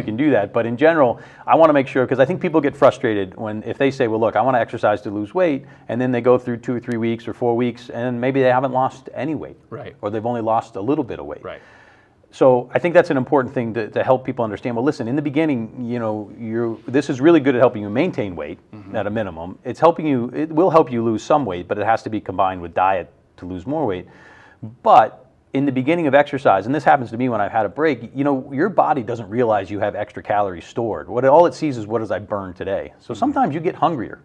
you can do that. But in general, I want to make sure, because I think people get frustrated if they say, well, look, I want to exercise to lose weight, and then they go through 2 or 3 weeks or 4 weeks, and maybe they haven't lost any weight. Right. Or they've only lost a little bit of weight. Right. So I think that's an important thing to help people understand. Well, listen, in the beginning, this is really good at helping you maintain weight at a minimum. It will help you lose some weight, but it has to be combined with diet to lose more weight. But in the beginning of exercise, and this happens to me when I've had a break, your body doesn't realize you have extra calories stored. All it sees is what does I burn today. So sometimes you get hungrier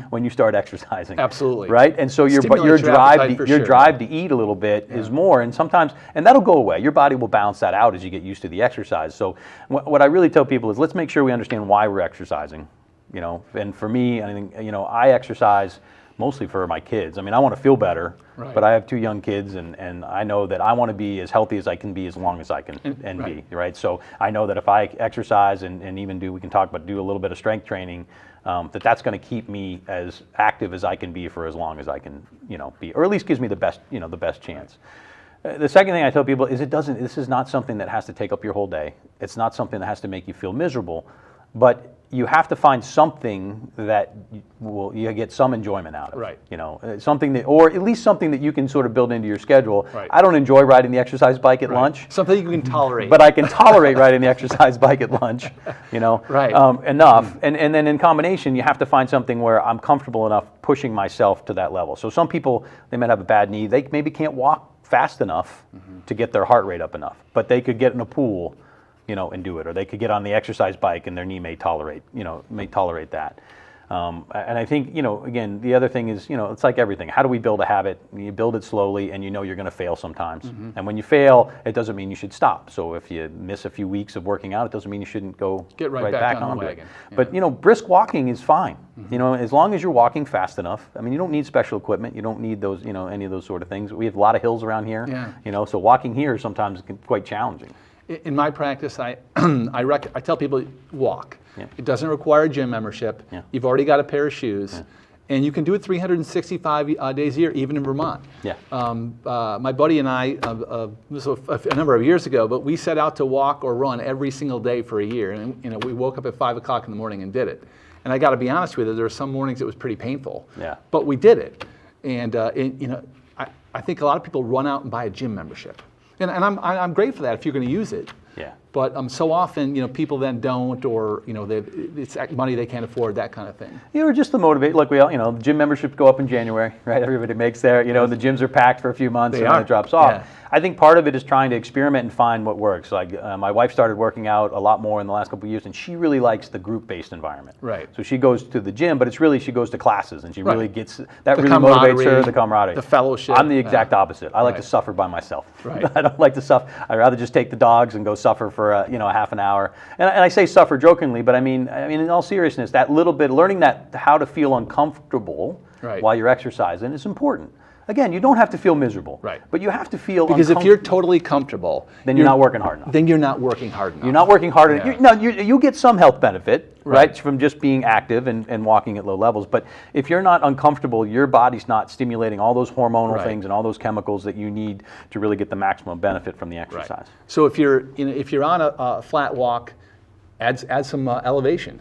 when you start exercising. Absolutely. Right? And so your drive to eat a little bit is more, and that'll go away. Your body will balance that out as you get used to the exercise. So what I really tell people is let's make sure we understand why we're exercising. And for me, I think, I exercise mostly for my kids. I mean, I want to feel better, but I have 2 young kids, and I know that I want to be as healthy as I can be as long as I can be, right? So I know that if I exercise and even do a little bit of strength training, that's going to keep me as active as I can be for as long as I can, be, or at least gives me the best chance. The second thing I tell people is this is not something that has to take up your whole day. It's not something that has to make you feel miserable, but you have to find something that you get some enjoyment out of. Right. Something that, or at least something that you can sort of build into your schedule. Right. I don't enjoy riding the exercise bike at lunch. Something you can tolerate. But I can tolerate riding the exercise bike at lunch, Right. Enough. And then in combination, you have to find something where I'm comfortable enough pushing myself to that level. So some people, they might have a bad knee. They maybe can't walk fast enough to get their heart rate up enough, but they could get in a pool and do it, or they could get on the exercise bike and their knee may tolerate that. And I think, again, the other thing is, it's like everything. How do we build a habit? You build it slowly, and you're going to fail sometimes. And when you fail, it doesn't mean you should stop. So if you miss a few weeks of working out, it doesn't mean you shouldn't go get right back on the wagon. Yeah. But, brisk walking is fine. As long as you're walking fast enough. I mean, you don't need special equipment. You don't need those, any of those sort of things. We have a lot of hills around here. Yeah. So walking here sometimes can be quite challenging. In my practice, I tell people walk. Yeah. It doesn't require a gym membership. Yeah. You've already got a pair of shoes, and you can do it 365 days a year, even in Vermont. Yeah. My buddy and I, this was a number of years ago, but we set out to walk or run every single day for a year, and we woke up at 5 o'clock in the morning and did it. And I got to be honest with you, there were some mornings it was pretty painful. Yeah. But we did it, and I think a lot of people run out and buy a gym membership. And I'm great for that if you're going to use it. Yeah. But so often, people then don't, or it's money they can't afford, that kind of thing. Or just to motivate. Like we all, gym memberships go up in January, right? Everybody makes their, the gyms are packed for a few months and then it drops off. Yeah. I think part of it is trying to experiment and find what works. Like my wife started working out a lot more in the last couple of years, and she really likes the group-based environment. Right. So she goes to the gym, but it's really she goes to classes, and she really gets that. The really motivates her. The camaraderie, the fellowship. I'm the exact opposite. I like to suffer by myself. Right. I don't like to suffer. I'd rather just take the dogs and go suffer for a half an hour. And I say suffer jokingly, but I mean in all seriousness, that little bit learning how to feel uncomfortable while you're exercising is important. Again, you don't have to feel miserable, but you have to feel because if you're totally comfortable, then you're not working hard enough. Then you're not working hard enough. You're not working hard enough. You get some health benefit, right, from just being active and walking at low levels. But if you're not uncomfortable, your body's not stimulating all those hormonal things and all those chemicals that you need to really get the maximum benefit from the exercise. So if you're on a flat walk, add some elevation.